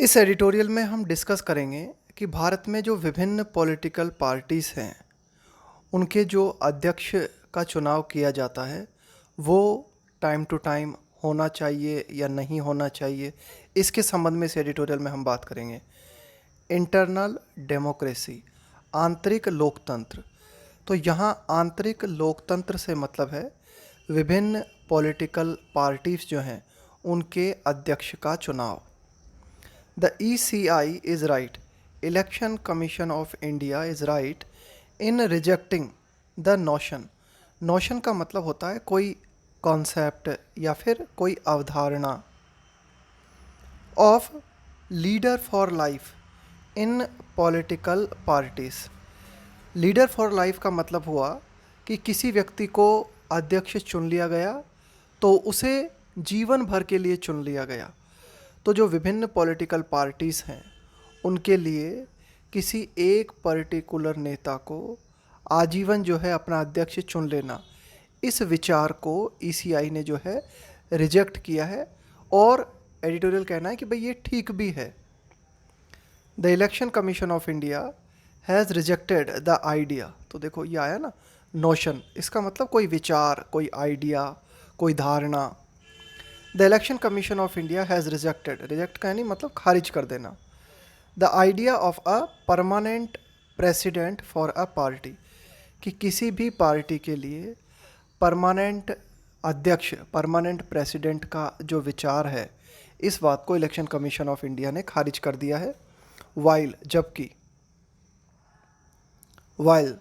इस एडिटोरियल में हम डिस्कस करेंगे कि भारत में जो विभिन्न पॉलिटिकल पार्टीज़ हैं उनके जो अध्यक्ष का चुनाव किया जाता है वो टाइम टू टाइम होना चाहिए या नहीं होना चाहिए, इसके संबंध में इस एडिटोरियल में हम बात करेंगे। इंटरनल डेमोक्रेसी, आंतरिक लोकतंत्र। तो यहाँ आंतरिक लोकतंत्र से मतलब है विभिन्न पॉलिटिकल पार्टीज़ जो हैं उनके अध्यक्ष का चुनाव। The ECI is right. Election Commission of India is right in rejecting the notion. Notion का मतलब होता है कोई कॉन्सेप्ट या फिर कोई अवधारणा of leader for life in political parties. Leader for life का मतलब हुआ कि किसी व्यक्ति को अध्यक्ष चुन लिया गया तो उसे जीवन भर के लिए चुन लिया गया। तो जो विभिन्न पॉलिटिकल पार्टीज़ हैं उनके लिए किसी एक पर्टिकुलर नेता को आजीवन जो है अपना अध्यक्ष चुन लेना, इस विचार को ईसीआई ने जो है रिजेक्ट किया है। और एडिटोरियल कहना है कि भाई ये ठीक भी है। The election commission of India has rejected the idea. तो देखो ये आया ना, नोशन, इसका मतलब कोई विचार, कोई आइडिया, कोई धारणा। The election commission of India has rejected, reject का नहीं मतलब खारिज कर देना, the idea of a permanent president for a party, कि किसी भी पार्टी के लिए परमानेंट अध्यक्ष, परमानेंट प्रेसिडेंट का जो विचार है, इस बात को इलेक्शन कमीशन ऑफ इंडिया ने खारिज कर दिया है। वाइल, जबकि, while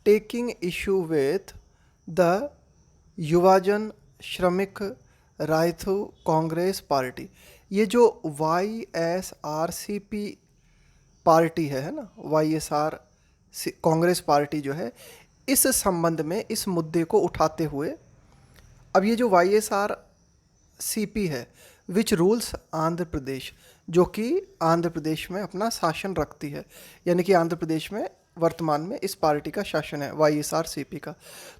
taking issue with the Yuvajana Sramika Rythu Congress party, ये जो YSRCP पार्टी है ना, YSR कांग्रेस पार्टी जो है, इस संबंध में इस मुद्दे को उठाते हुए, अब ये जो YSRCP है विच रूल्स आंध्र प्रदेश, जो कि आंध्र प्रदेश में अपना शासन रखती है, यानी कि आंध्र प्रदेश में वर्तमान में इस पार्टी का शासन है YSRCP का।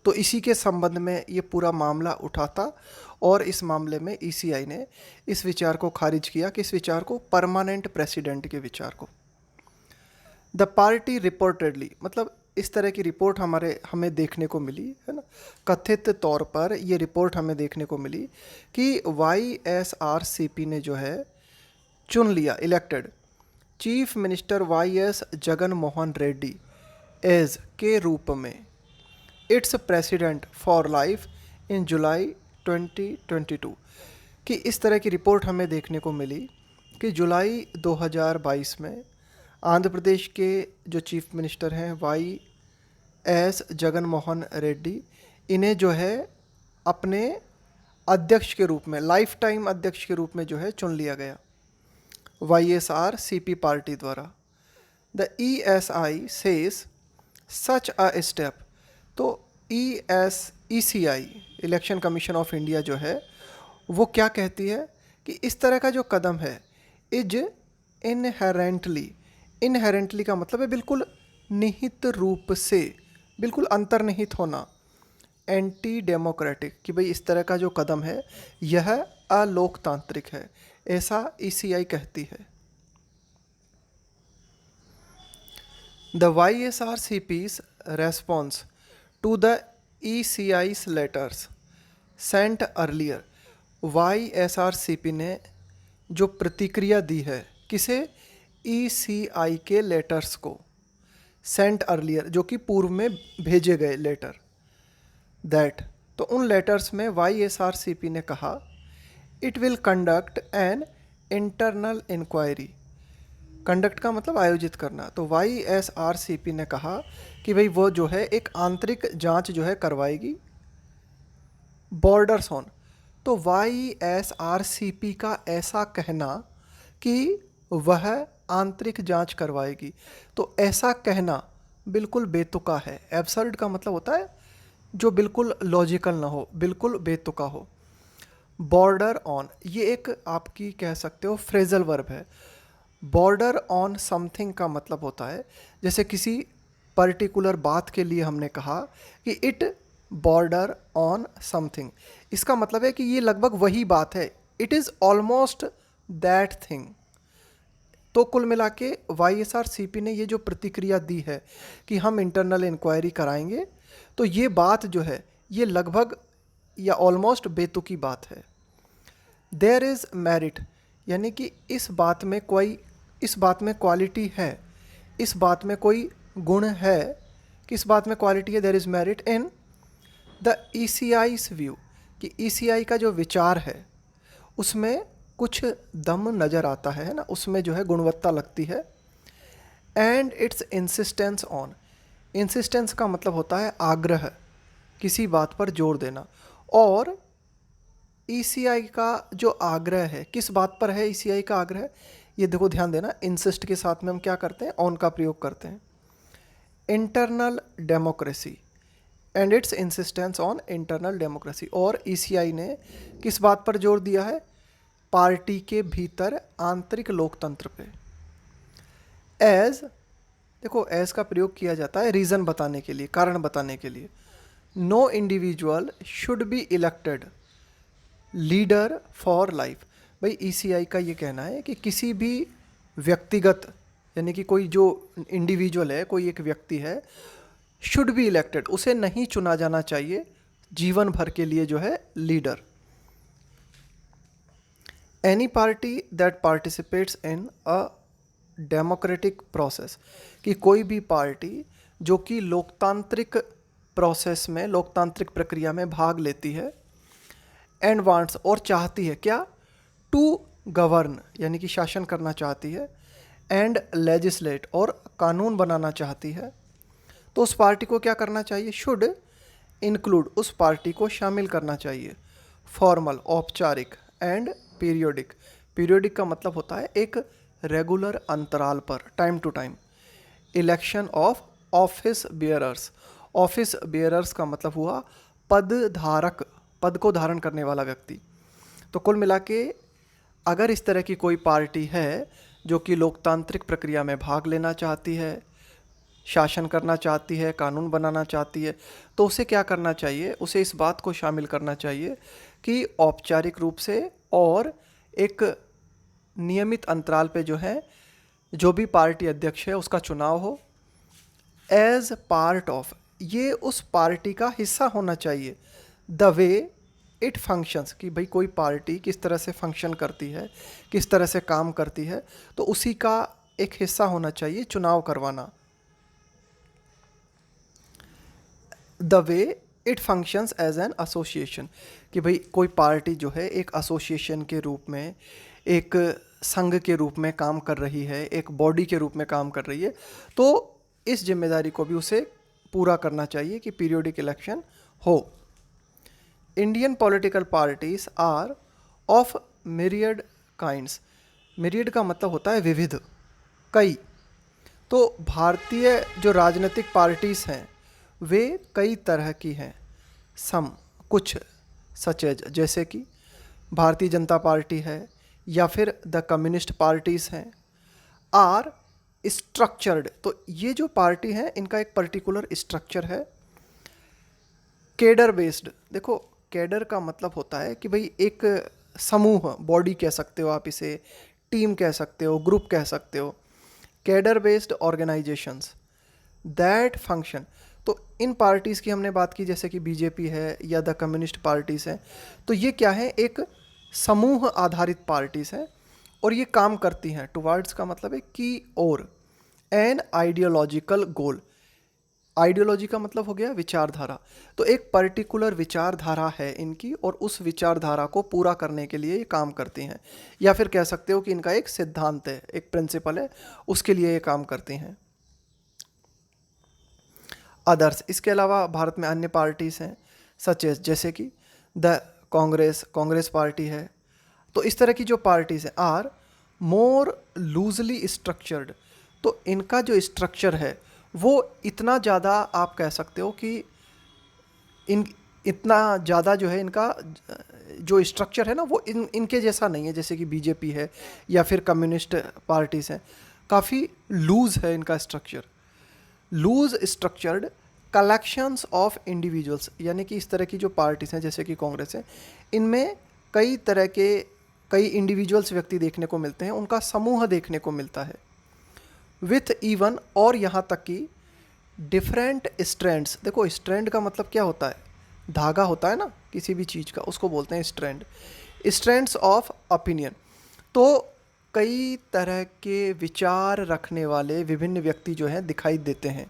तो इसी के संबंध में ये पूरा मामला उठा था और इस मामले में ईसीआई ने इस विचार को खारिज किया, कि इस विचार को, परमानेंट प्रेसिडेंट के विचार को। द पार्टी रिपोर्टेडली, मतलब इस तरह की रिपोर्ट हमें देखने को मिली है ना, कथित तौर पर ये रिपोर्ट हमें देखने को मिली कि YSRCP ने जो है चुन लिया, elected chief minister YS Jagan Mohan Reddy as के रूप में its president for life in July 2022, कि इस तरह की रिपोर्ट हमें देखने को मिली कि जुलाई 2022 में आंध्र प्रदेश के जो चीफ मिनिस्टर हैं YS जगन मोहन रेड्डी, इन्हें जो है अपने अध्यक्ष के रूप में, लाइफ टाइम अध्यक्ष के रूप में जो है चुन लिया गया YSRCP पार्टी द्वारा। The ESI says such a step, तो ECI election commission of India जो है वो क्या कहती है कि इस तरह का जो कदम है इज इनहेरेंटली, इनहेरेंटली का मतलब है बिल्कुल निहित रूप से, बिल्कुल अंतर्निहित होना, एंटी डेमोक्रेटिक, कि भाई इस तरह का जो कदम है यह अलोकतांत्रिक है, ऐसा ECI कहती है। The YSRCP's response to the ECI's letters sent earlier, YSRCP ने जो प्रतिक्रिया दी है किसे, ECI के लेटर्स को, सेंट अर्लियर जो कि पूर्व में भेजे गए लेटर, दैट, तो उन लेटर्स में YSRCP ने कहा it will conduct an internal inquiry, conduct का मतलब आयोजित करना, तो YSRCP ने कहा कि भाई वो जो है एक आंतरिक जांच जो है करवाएगी बॉर्डर्स ऑन। तो YSRCP का ऐसा कहना कि वह आंतरिक जांच करवाएगी, तो ऐसा कहना बिल्कुल बेतुका है। एब्सर्ड का मतलब होता है जो बिल्कुल लॉजिकल ना हो, बिल्कुल बेतुका हो। बॉर्डर ऑन, ये एक आपकी कह सकते हो फ्रेजल वर्ब है। बॉर्डर ऑन समथिंग का मतलब होता है, जैसे किसी पर्टिकुलर बात के लिए हमने कहा कि इट बॉर्डर ऑन समथिंग, इसका मतलब है कि ये लगभग वही बात है, it is almost that thing, तो कुल मिला के YSRCP ने ये जो प्रतिक्रिया दी है कि हम इंटरनल इंक्वायरी कराएंगे, तो ये बात जो है ये लगभग या ऑलमोस्ट बेतुकी बात है। देयर इज़ मेरिट, यानी कि इस बात में क्वालिटी है, इस बात में कोई गुण है, किस बात में क्वालिटी है, there is merit in the ECI's व्यू, कि ECI का जो विचार है उसमें कुछ दम नज़र आता है ना, उसमें जो है गुणवत्ता लगती है। And it's insistence on, insistence का मतलब होता है आग्रह, किसी बात पर जोर देना। और ECI का जो आग्रह है, किस बात पर है ECI का आग्रह, ये देखो ध्यान देना, इंसिस्ट के साथ में हम क्या करते हैं, ऑन का प्रयोग करते हैं। Internal democracy and it's insistence on internal democracy. और ECI ने किस बात पर जोर दिया है, पार्टी के भीतर आंतरिक लोकतंत्र पे। एज, देखो एज का प्रयोग किया जाता है रीज़न बताने के लिए, कारण बताने के लिए। No individual should be elected leader for life. भाई ECI का ये कहना है कि किसी भी व्यक्तिगत, यानी कि कोई जो इंडिविजुअल है, कोई एक व्यक्ति है, शुड बी इलेक्टेड, उसे नहीं चुना जाना चाहिए जीवन भर के लिए जो है leader. Any party that participates in a democratic process, कि कोई भी पार्टी जो कि लोकतांत्रिक प्रोसेस में, लोकतांत्रिक प्रक्रिया में भाग लेती है, एंड वांट्स, और चाहती है क्या, टू गवर्न, यानी कि शासन करना चाहती है, एंड लेजिस्लेट, और कानून बनाना चाहती है, तो उस पार्टी को क्या करना चाहिए, शुड इंक्लूड, उस पार्टी को शामिल करना चाहिए, फॉर्मल, औपचारिक, एंड पीरियोडिक। पीरियोडिक का मतलब होता है एक रेगुलर अंतराल पर, time to time, election of office bearers. Office bearers का मतलब हुआ पद धारक, पद को धारण करने वाला व्यक्ति। तो कुल मिला के अगर इस तरह की कोई पार्टी है जो कि लोकतांत्रिक प्रक्रिया में भाग लेना चाहती है, शासन करना चाहती है, कानून बनाना चाहती है, तो उसे क्या करना चाहिए, उसे इस बात को शामिल करना चाहिए कि औपचारिक रूप से और एक नियमित अंतराल पे जो है, जो भी पार्टी अध्यक्ष है उसका चुनाव हो, एज पार्ट ऑफ, ये उस पार्टी का हिस्सा होना चाहिए, द वे इट फंक्शंस, कि भाई कोई पार्टी किस तरह से फंक्शन करती है, किस तरह से काम करती है, तो उसी का एक हिस्सा होना चाहिए चुनाव करवाना। The way it functions as an association, कि भाई कोई पार्टी जो है एक एसोसिएशन के रूप में, एक संघ के रूप में काम कर रही है, एक बॉडी के रूप में काम कर रही है, तो इस जिम्मेदारी को भी उसे पूरा करना चाहिए कि पीरियोडिक इलेक्शन हो। Indian political parties are of myriad kinds. Myriad का मतलब होता है विविध, कई। तो भारतीय जो राजनीतिक पार्टीज़ हैं वे कई तरह की हैं। सम, कुछ, सच एज, जैसे कि भारतीय जनता पार्टी है या फिर द कम्युनिस्ट पार्टीज़ हैं, आर स्ट्रक्चर्ड। तो ये जो पार्टी हैं इनका एक पर्टिकुलर स्ट्रक्चर है। केडर बेस्ड, देखो कैडर का मतलब होता है कि भाई एक समूह, बॉडी कह सकते हो आप इसे, टीम कह सकते हो, ग्रुप कह सकते हो। Cadre based organisations that function, तो इन पार्टीज़ की हमने बात की, जैसे कि बीजेपी है या द कम्युनिस्ट पार्टीज़ हैं, तो ये क्या है, एक समूह आधारित पार्टीज़ हैं और ये काम करती हैं टुवर्ड्स का मतलब है की ओर, एन आइडियोलॉजिकल गोल। आइडियोलॉजी का मतलब हो गया विचारधारा, तो एक पर्टिकुलर विचारधारा है इनकी और उस विचारधारा को पूरा करने के लिए ये काम करती हैं, या फिर कह सकते हो कि इनका एक सिद्धांत है, एक प्रिंसिपल है, उसके लिए ये काम करती हैं। अदर्स, इसके अलावा भारत में अन्य पार्टीज़ हैं सच एज, जैसे कि द कांग्रेस पार्टी है। तो इस तरह की जो पार्टीज़ हैं आर मोर लूजली स्ट्रक्चर्ड, तो इनका जो स्ट्रक्चर है वो इतना ज़्यादा, आप कह सकते हो कि इतना ज़्यादा जो है इनका जो स्ट्रक्चर है ना वो इनके जैसा नहीं है, जैसे कि बीजेपी है या फिर कम्युनिस्ट पार्टीज़ हैं। काफ़ी लूज़ है इनका structure, loose structured collections of individuals, यानी कि इस तरह की जो पार्टीज़ हैं जैसे कि कांग्रेस है, इनमें कई तरह के कई इंडिविजुअल्स व्यक्ति देखने को मिलते हैं, उनका समूह देखने को मिलता है। विथ इवन, और यहाँ तक कि डिफरेंट स्ट्रैंड्स। देखो स्ट्रैंड का मतलब क्या होता है, धागा होता है ना किसी भी चीज़ का, उसको बोलते हैं स्ट्रैंड। स्ट्रैंड्स ऑफ ओपिनियन, तो कई तरह के विचार रखने वाले विभिन्न व्यक्ति जो हैं दिखाई देते हैं।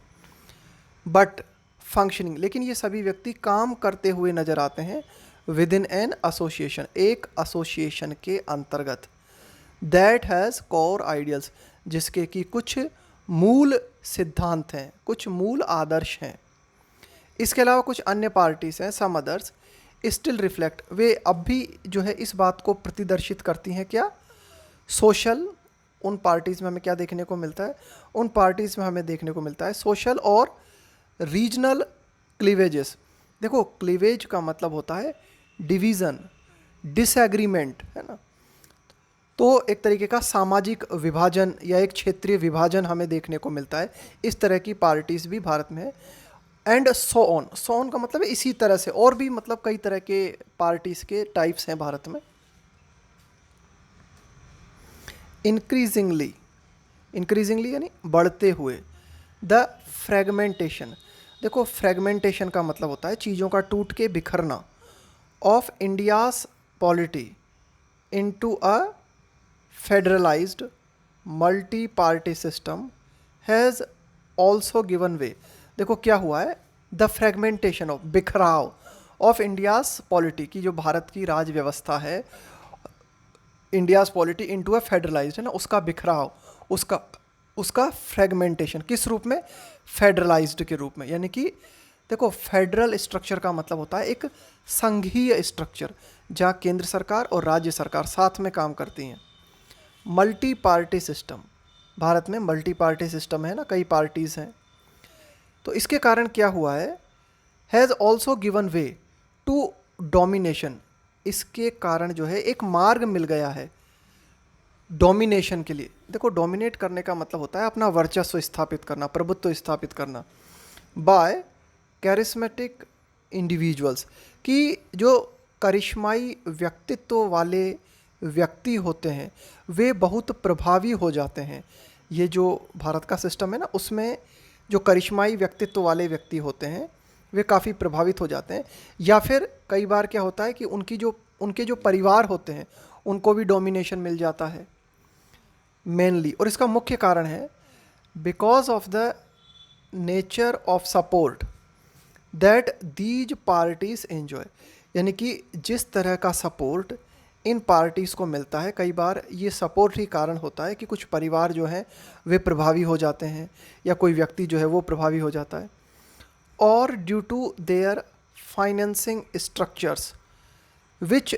बट फंक्शनिंग, लेकिन ये सभी व्यक्ति काम करते हुए नजर आते हैं विद इन एन एसोसिएशन, एक एसोसिएशन के अंतर्गत। दैट हैज़ कोर आइडियल्स, जिसके कि कुछ मूल सिद्धांत हैं, कुछ मूल आदर्श हैं। इसके अलावा कुछ अन्य पार्टीज़ हैं, सम अदर्स स्टिल रिफ्लेक्ट, वे अब भी जो है इस बात को प्रतिदर्शित करती हैं क्या, सोशल। उन पार्टीज़ में हमें क्या देखने को मिलता है, उन पार्टीज़ में हमें देखने को मिलता है सोशल और रीजनल क्लीवेजेस। देखो क्लीवेज का मतलब होता है डिवीज़न, डिसएग्रीमेंट, है ना। तो एक तरीके का सामाजिक विभाजन या एक क्षेत्रीय विभाजन हमें देखने को मिलता है। इस तरह की पार्टीज़ भी भारत में है। एंड सो ऑन का मतलब है इसी तरह से, और भी मतलब कई तरह के पार्टीज़ के टाइप्स हैं भारत में। इंक्रीजिंगली यानी बढ़ते हुए। द फ्रेगमेंटेशन, देखो फ्रेगमेंटेशन का मतलब होता है चीज़ों का टूट के बिखरना। Of India's polity into a federalised multi party system has also given way. देखो क्या हुआ है, द फ्रेगमेंटेशन ऑफ, बिखराव, ऑफ इंडियाज़ पॉलिटी की जो भारत की राज व्यवस्था है, India's polity into a federalised, है ना, उसका बिखराव, उसका फ्रेगमेंटेशन किस रूप में, फेडरलाइज्ड के रूप में। यानी कि देखो फेडरल स्ट्रक्चर का मतलब होता है एक संघीय स्ट्रक्चर जहाँ केंद्र सरकार और राज्य सरकार साथ में काम करती हैं। मल्टी पार्टी सिस्टम, भारत में मल्टी पार्टी सिस्टम है ना, कई पार्टीज़ हैं। तो इसके कारण क्या हुआ है, has also given way to domination, इसके कारण जो है एक मार्ग मिल गया है डोमिनेशन के लिए। देखो डोमिनेट करने का मतलब होता है अपना वर्चस्व स्थापित करना, प्रभुत्व स्थापित करना। बाय कैरिस्मेटिक इंडिविजुअल्स, कि जो करिश्माई व्यक्तित्व वाले व्यक्ति होते हैं वे बहुत प्रभावी हो जाते हैं। ये जो भारत का सिस्टम है ना, उसमें जो करिश्माई व्यक्तित्व वाले व्यक्ति होते हैं वे काफ़ी प्रभावित हो जाते हैं। या फिर कई बार क्या होता है कि उनके जो परिवार होते हैं उनको भी डोमिनेशन मिल जाता है मेनली। और इसका मुख्य कारण है because of the nature of support that these parties enjoy, यानी कि जिस तरह का सपोर्ट इन पार्टीज़ को मिलता है, कई बार ये सपोर्ट ही कारण होता है कि कुछ परिवार जो हैं वे प्रभावी हो जाते हैं या कोई व्यक्ति जो है वो प्रभावी हो जाता है। और due to their financing structures which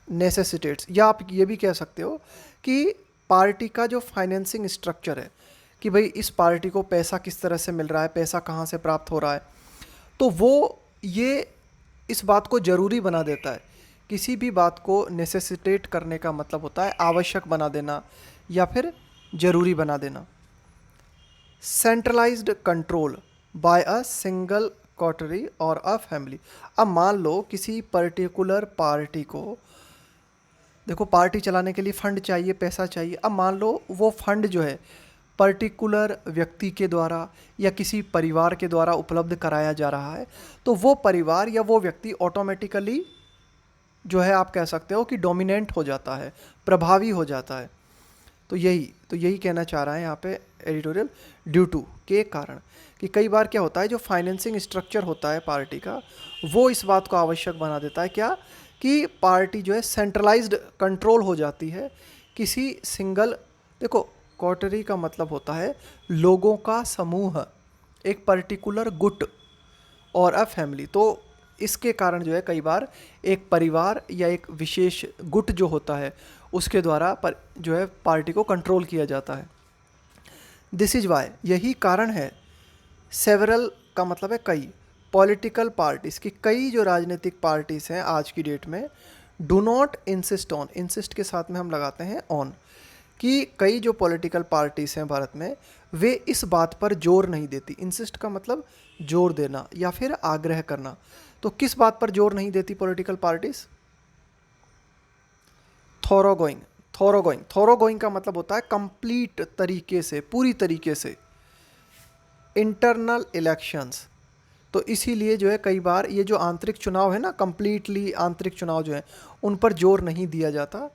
necessitates, या आप ये भी कह सकते हो कि पार्टी का जो फाइनेंसिंग स्ट्रक्चर है कि भाई इस पार्टी को पैसा किस तरह से मिल रहा है, पैसा कहाँ से प्राप्त हो रहा है, तो वो ये इस बात को ज़रूरी बना देता है। किसी भी बात को नेसेसिटेट करने का मतलब होता है आवश्यक बना देना या फिर ज़रूरी बना देना। Centralised control by a single coterie or a family. अब मान लो किसी पर्टिकुलर पार्टी को, देखो पार्टी चलाने के लिए फंड चाहिए, पैसा चाहिए। अब मान लो वो फंड जो है पर्टिकुलर व्यक्ति के द्वारा या किसी परिवार के द्वारा उपलब्ध कराया जा रहा है, तो वो परिवार या वो व्यक्ति ऑटोमेटिकली जो है आप कह सकते हो कि डोमिनेंट हो जाता है, प्रभावी हो जाता है। तो यही कहना चाह रहा है यहाँ पे एडिटोरियल, ड्यू टू के कारण, कि कई बार क्या होता है जो फाइनेंसिंग स्ट्रक्चर होता है पार्टी का वो इस बात को आवश्यक बना देता है क्या, कि पार्टी जो है सेंट्रलाइज्ड कंट्रोल हो जाती है किसी सिंगल, देखो कॉटरी का मतलब होता है लोगों का समूह, एक पर्टिकुलर गुट और अ फैमिली। तो इसके कारण जो है कई बार एक परिवार या एक विशेष गुट जो होता है उसके द्वारा जो है पार्टी को कंट्रोल किया जाता है। दिस इज वाई, यही कारण है, सेवरल का मतलब है कई, पॉलिटिकल पार्टीज़ की कई जो राजनीतिक पार्टीज़ हैं आज की डेट में, do not insist on, insist के साथ में हम लगाते हैं ऑन, कि कई जो पॉलिटिकल पार्टीज़ हैं भारत में वे इस बात पर जोर नहीं देती। इंसिस्ट का मतलब जोर देना या फिर आग्रह करना। तो किस बात पर जोर नहीं देती पॉलिटिकल पार्टीज़, थोरोगोइंग, थोरोगोइंग का मतलब होता है कंप्लीट तरीके से, पूरी तरीके से। इंटरनल इलेक्शंस, तो इसीलिए जो है कई बार ये जो आंतरिक चुनाव है ना, कंप्लीटली आंतरिक चुनाव जो है उन पर जोर नहीं दिया जाता।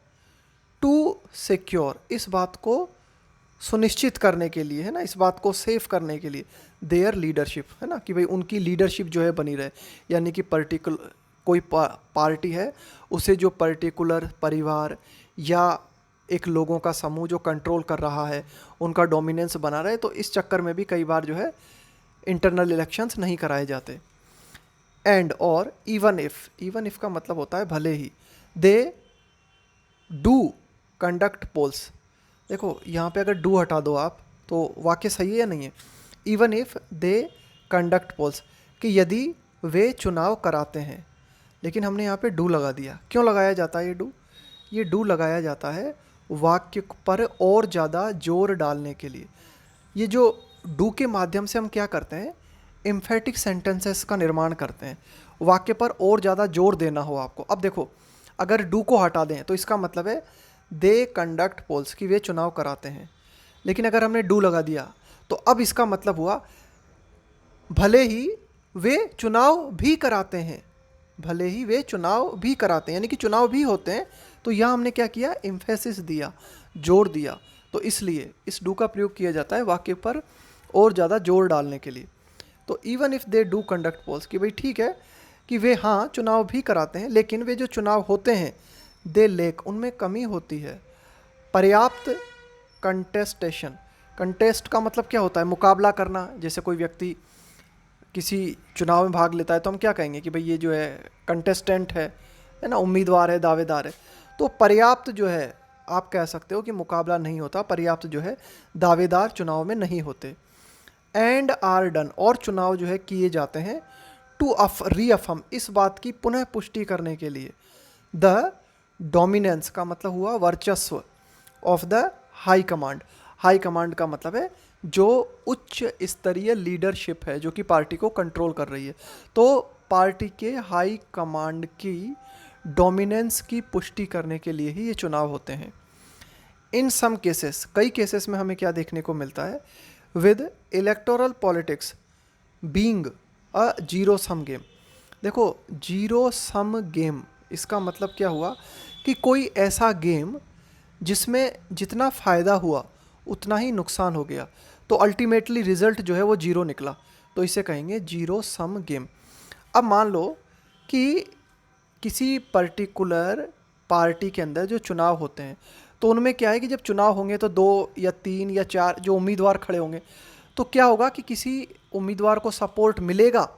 टू सिक्योर, इस बात को सुनिश्चित करने के लिए, है ना, इस बात को सेफ करने के लिए, देयर लीडरशिप, है ना, कि भाई उनकी लीडरशिप जो है बनी रहे। यानी कि पर्टिकुलर कोई पार्टी है, उसे जो पर्टिकुलर परिवार या एक लोगों का समूह जो कंट्रोल कर रहा है, उनका डोमिनेंस बना रहे। तो इस चक्कर में भी कई बार जो है इंटरनल इलेक्शंस नहीं कराए जाते। एंड और इवन इफ का मतलब होता है भले ही। दे डू कंडक्ट पोल्स, देखो यहाँ पे अगर डू हटा दो आप तो वाक्य सही है या नहीं है। Even if they conduct polls, कि यदि वे चुनाव कराते हैं, लेकिन हमने यहाँ पे डू लगा दिया। क्यों लगाया जाता है ये डू? ये डू लगाया जाता है वाक्य पर और ज़्यादा जोर डालने के लिए। ये जो डू के माध्यम से हम क्या करते हैं, एम्फेटिक सेंटेंसेस का निर्माण करते हैं, वाक्य पर और ज़्यादा जोर देना हो आपको। अब देखो, अगर डू को हटा दें तो इसका मतलब है दे कंडक्ट पोल्स, कि वे चुनाव कराते हैं। लेकिन अगर हमने डू लगा दिया तो अब इसका मतलब हुआ भले ही वे चुनाव भी कराते हैं, भले ही वे चुनाव भी कराते हैं, यानी कि चुनाव भी होते हैं। तो यहाँ हमने क्या किया, एम्फेसिस दिया, जोर दिया। तो इसलिए इस डू का प्रयोग किया जाता है वाक्य पर और ज़्यादा जोर डालने के लिए। तो even if they do conduct polls, कि भाई ठीक है कि वे हाँ चुनाव भी कराते हैं, लेकिन वे जो चुनाव होते हैं दे लेक, उनमें कमी होती है पर्याप्त कंटेस्टेशन। कंटेस्ट का मतलब क्या होता है, मुकाबला करना। जैसे कोई व्यक्ति किसी चुनाव में भाग लेता है तो हम क्या कहेंगे कि भाई ये जो है कंटेस्टेंट है ना, उम्मीदवार है, दावेदार है। तो पर्याप्त जो है आप कह सकते हो कि मुकाबला नहीं होता, पर्याप्त जो है दावेदार चुनाव में नहीं होते। एंड आर डन, और चुनाव जो है किए जाते हैं टू रीअफर्म, इस बात की पुनः पुष्टि करने के लिए। द डोमिनेंस का मतलब हुआ वर्चस्व, of the high command. High command का मतलब है जो उच्च स्तरीय लीडरशिप है, जो कि पार्टी को कंट्रोल कर रही है। तो पार्टी के हाई कमांड की डोमिनेंस की पुष्टि करने के लिए ही ये चुनाव होते हैं। इन सम केसेस, कई केसेस में हमें क्या देखने को मिलता है, with electoral politics being a zero sum game. देखो, जीरो सम गेम, इसका मतलब क्या हुआ कि कोई ऐसा गेम जिसमें जितना फ़ायदा हुआ उतना ही नुकसान हो गया, तो अल्टीमेटली रिज़ल्ट जो है वो जीरो निकला, तो इसे कहेंगे जीरो सम गेम। अब मान लो कि किसी पर्टिकुलर पार्टी के अंदर जो चुनाव होते हैं, तो उनमें क्या है कि जब चुनाव होंगे तो 2 या 3 या 4 जो उम्मीदवार खड़े होंगे, तो क्या होगा कि किसी उम्मीदवार को सपोर्ट मिलेगा।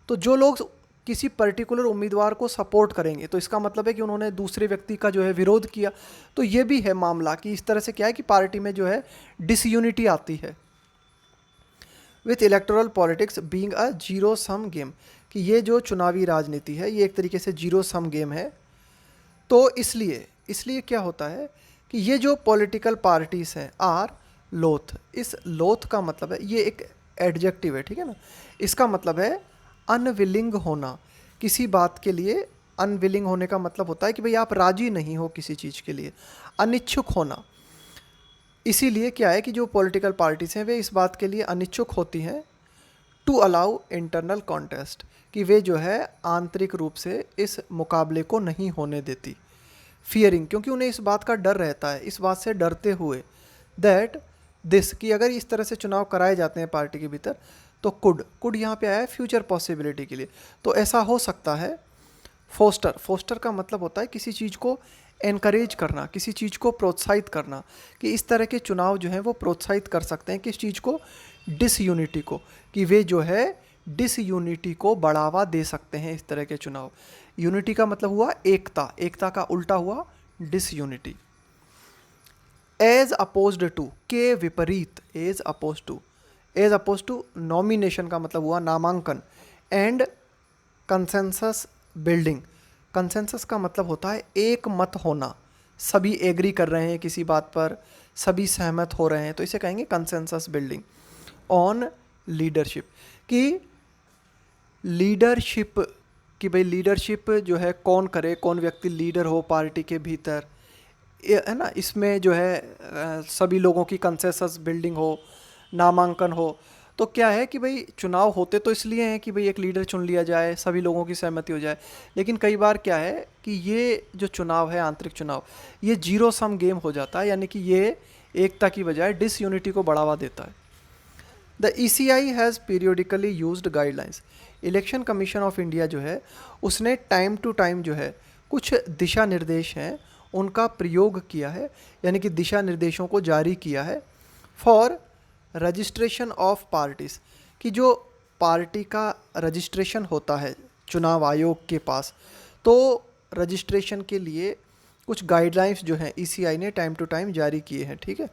तो जो लोग किसी पर्टिकुलर उम्मीदवार को सपोर्ट करेंगे, तो इसका मतलब है कि उन्होंने दूसरे व्यक्ति का जो है विरोध किया। तो ये भी है मामला कि इस तरह से क्या है कि पार्टी में जो है डिसयूनिटी आती है। With electoral politics being a zero sum game, कि ये जो चुनावी राजनीति है ये एक तरीके से जीरो सम गेम है। तो इसलिए क्या होता है कि ये जो पॉलिटिकल पार्टीज़ हैं आर लोथ, इस लोथ का मतलब है, ये एक एडजेक्टिव है, ठीक है ना। इसका मतलब है अनविलिंग होना किसी बात के लिए। अनविलिंग होने का मतलब होता है कि भाई आप राजी नहीं हो किसी चीज़ के लिए, अनिच्छुक होना। इसीलिए क्या है कि जो पॉलिटिकल पार्टीज़ हैं वे इस बात के लिए अनिच्छुक होती हैं टू अलाउ इंटरनल कॉन्टेस्ट, कि वे जो है आंतरिक रूप से इस मुकाबले को नहीं होने देती। फियरिंग, क्योंकि उन्हें इस बात का डर रहता है, इस बात से डरते हुए दैट दिस, कि अगर इस तरह से चुनाव कराए जाते हैं पार्टी के भीतर, तो कुड यहाँ पे आया है फ्यूचर पॉसिबिलिटी के लिए, तो ऐसा हो सकता है। फोस्टर का मतलब होता है किसी चीज़ को एनकरेज करना, किसी चीज़ को प्रोत्साहित करना, कि इस तरह के चुनाव जो हैं वो प्रोत्साहित कर सकते हैं किस चीज़ को, डिसयूनिटी को, कि वे जो है डिसयूनिटी को बढ़ावा दे सकते हैं इस तरह के चुनाव। यूनिटी का मतलब हुआ एकता, एकता का उल्टा हुआ डिसयूनिटी। एज अपोज्ड टू, के विपरीत, एज अपोज टू नॉमिनेशन का मतलब हुआ नामांकन। एंड कंसेंसस बिल्डिंग, कंसेंसस का मतलब होता है एक मत होना, सभी एग्री कर रहे हैं किसी बात पर, सभी सहमत हो रहे हैं, तो इसे कहेंगे कंसेंसस बिल्डिंग। ऑन लीडरशिप, कि लीडरशिप कि भाई लीडरशिप जो है कौन करे, कौन व्यक्ति लीडर हो पार्टी के भीतर, ये है ना, इसमें जो है सभी लोगों की कंसेंसस बिल्डिंग हो, नामांकन हो। तो क्या है कि भाई चुनाव होते तो इसलिए हैं कि भाई एक लीडर चुन लिया जाए, सभी लोगों की सहमति हो जाए। लेकिन कई बार क्या है कि ये जो चुनाव है, आंतरिक चुनाव, ये जीरो सम गेम हो जाता है, यानी कि ये एकता की बजाय डिसयूनिटी को बढ़ावा देता है। The ECI has periodically used guidelines. Election commission of India जो है उसने टाइम टू टाइम जो है कुछ दिशा निर्देश हैं उनका प्रयोग किया है, यानी कि दिशा निर्देशों को जारी किया है फॉर रजिस्ट्रेशन ऑफ पार्टीज़, कि जो पार्टी का रजिस्ट्रेशन होता है चुनाव आयोग के पास, तो रजिस्ट्रेशन के लिए कुछ गाइडलाइंस जो हैं ECI ने टाइम टू टाइम जारी किए हैं। ठीक है,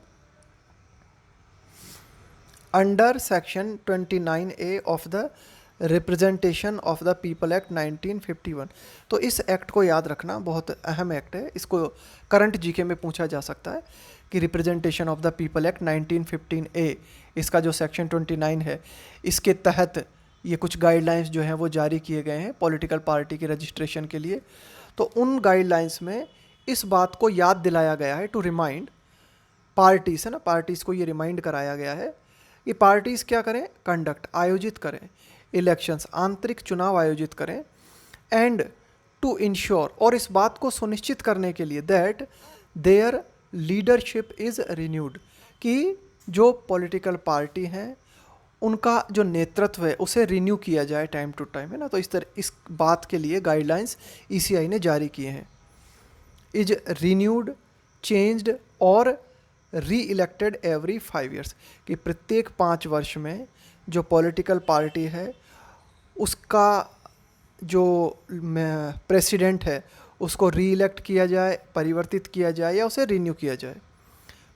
under section 29A of the representation of the people act 1951। तो इस एक्ट को याद रखना, बहुत अहम एक्ट है, इसको करंट जीके में पूछा जा सकता है कि representation of the people act 1915A, इसका जो सेक्शन 29 है, इसके तहत ये कुछ गाइडलाइंस जो हैं वो जारी किए गए हैं पॉलिटिकल पार्टी के रजिस्ट्रेशन के लिए। तो उन गाइडलाइंस में इस बात को याद दिलाया गया है, टू रिमाइंड पार्टीज़, है ना, पार्टीज़ को ये रिमाइंड कराया गया है कि पार्टीज़ क्या करें, कंडक्ट, आयोजित करें इलेक्शंस, आंतरिक चुनाव आयोजित करें, एंड टू इंश्योर, और इस बात को सुनिश्चित करने के लिए that their leadership is renewed, कि जो पॉलिटिकल पार्टी हैं उनका जो नेतृत्व है उसे रिन्यू किया जाए टाइम टू टाइम, है ना। तो इस बात के लिए गाइडलाइंस ECI ने जारी किए हैं। इज रिन्यूड, चेंज्ड और री इलेक्टेड एवरी 5 ईयर्स, कि प्रत्येक 5 वर्ष में जो पॉलिटिकल पार्टी है उसका जो प्रेसिडेंट है उसको री इलेक्ट किया जाए, परिवर्तित किया जाए या उसे रिन्यू किया जाए।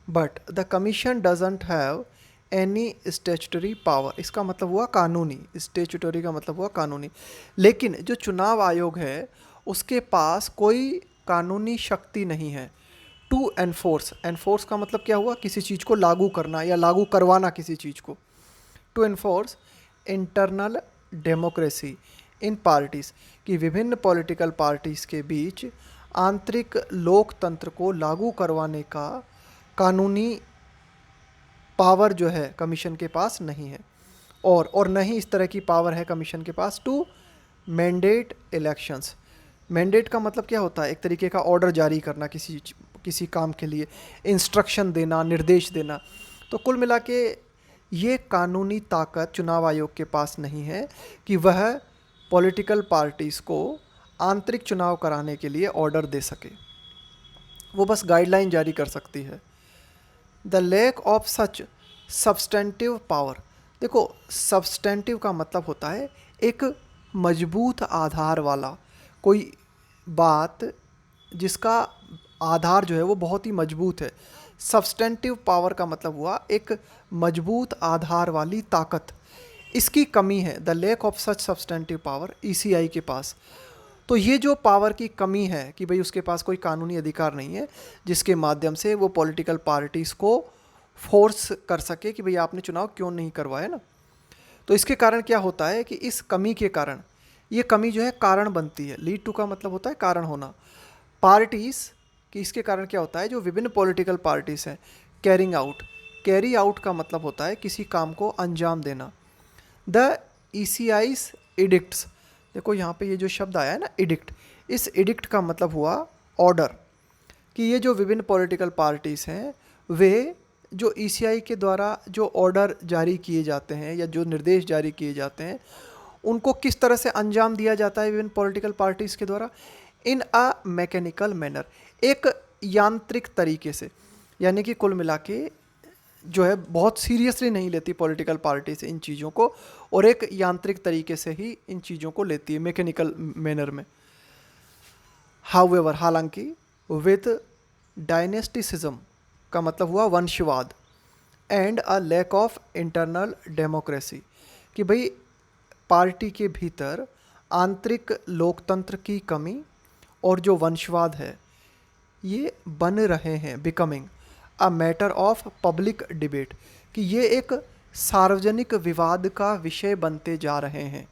But the commission doesn't have any statutory power, इसका मतलब हुआ कानूनी, स्टेचुटरी का मतलब हुआ कानूनी। लेकिन जो चुनाव आयोग है उसके पास कोई कानूनी शक्ति नहीं है टू एनफोर्स, एनफोर्स का मतलब क्या हुआ, किसी चीज़ को लागू करना या लागू करवाना किसी चीज़ को, to enforce internal democracy in parties, कि विभिन्न पॉलिटिकल पार्टीज़ के बीच आंतरिक लोकतंत्र को लागू करवाने का कानूनी पावर जो है कमीशन के पास नहीं है। और न ही इस तरह की पावर है कमीशन के पास टू मैंडेट इलेक्शंस। मैंडेट का मतलब क्या होता है, एक तरीके का ऑर्डर जारी करना किसी काम के लिए, इंस्ट्रक्शन देना, निर्देश देना। तो कुल मिला के ये कानूनी ताकत चुनाव आयोग के पास नहीं है कि वह पॉलिटिकल पार्टीज़ को आंतरिक चुनाव कराने के लिए ऑर्डर दे सके, वो बस गाइडलाइन जारी कर सकती है। The lack of such substantive power, देखो सब्सटेंटिव का मतलब होता है एक मजबूत आधार वाला, कोई बात जिसका आधार जो है वो बहुत ही मजबूत है। सब्सटेंटिव पावर का मतलब हुआ एक मजबूत आधार वाली ताकत, इसकी कमी है। The lack of such substantive power ECI के पास। तो ये जो पावर की कमी है कि भाई उसके पास कोई कानूनी अधिकार नहीं है जिसके माध्यम से वो पॉलिटिकल पार्टीज़ को फोर्स कर सके कि भाई आपने चुनाव क्यों नहीं करवाया ना। तो इसके कारण क्या होता है कि इस कमी के कारण, ये कमी जो है कारण बनती है, लीड टू का मतलब होता है कारण होना, पार्टीज़ कि इसके कारण क्या होता है, जो विभिन्न पॉलिटिकल पार्टीज़ हैं, कैरी आउट का मतलब होता है किसी काम को अंजाम देना। द ECI's एडिक्ट्स, देखो यहाँ पे ये जो शब्द आया है ना एडिक्ट, इस एडिक्ट का मतलब हुआ ऑर्डर, कि ये जो विभिन्न पॉलिटिकल पार्टीज़ हैं वे जो ECI के द्वारा जो ऑर्डर जारी किए जाते हैं या जो निर्देश जारी किए जाते हैं उनको किस तरह से अंजाम दिया जाता है विभिन्न पॉलिटिकल पार्टीज़ के द्वारा, इन अ मैकेनिकल मैनर, एक यांत्रिक तरीके से। यानी कि कुल मिला के जो है बहुत सीरियसली नहीं लेती पॉलिटिकल पार्टी से इन चीज़ों को, और एक यांत्रिक तरीके से ही इन चीज़ों को लेती है, मैकेनिकल मैनर में। हाउएवर, हालांकि विद डायनेस्टिसिज्म का मतलब हुआ वंशवाद, and a lack of internal democracy, कि भाई पार्टी के भीतर आंतरिक लोकतंत्र की कमी और जो वंशवाद है ये बन रहे हैं, becoming a matter of public debate, कि ये एक सार्वजनिक विवाद का विषय बनते जा रहे हैं।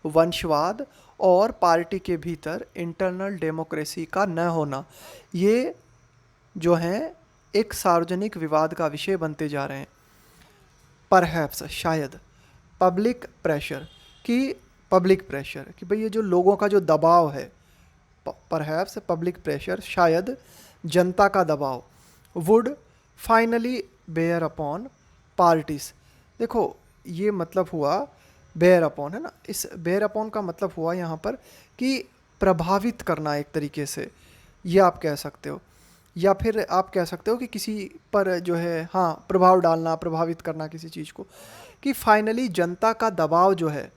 वंशवाद और पार्टी के भीतर इंटरनल डेमोक्रेसी का न होना, ये जो हैं एक सार्वजनिक विवाद का विषय बनते जा रहे हैं। परहैप्स, शायद, पब्लिक प्रेशर कि भाई ये जो लोगों का जो दबाव है, परहैप्स पब्लिक प्रेशर, शायद जनता का दबाव, would finally bear upon parties. देखो ये मतलब हुआ बेयर अपॉन, है ना, इस बेयर अपॉन का मतलब हुआ यहाँ पर कि प्रभावित करना एक तरीके से, ये आप कह सकते हो, या फिर आप कह सकते हो कि किसी पर जो है, हाँ, प्रभाव डालना, प्रभावित करना किसी चीज़ को, कि फाइनली जनता का दबाव जो है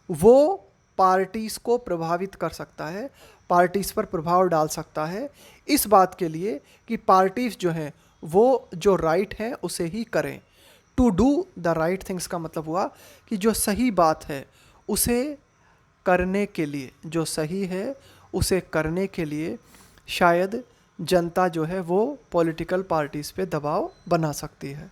वो पार्टीज़ को प्रभावित कर सकता है, पार्टीज़ पर प्रभाव डाल सकता है, इस बात के लिए कि पार्टीज़ जो हैं वो जो राइट है उसे ही करें। To do the right things का मतलब हुआ कि जो सही बात है उसे करने के लिए, जो सही है उसे करने के लिए शायद जनता जो है वो पॉलिटिकल पार्टीज़ पे दबाव बना सकती है।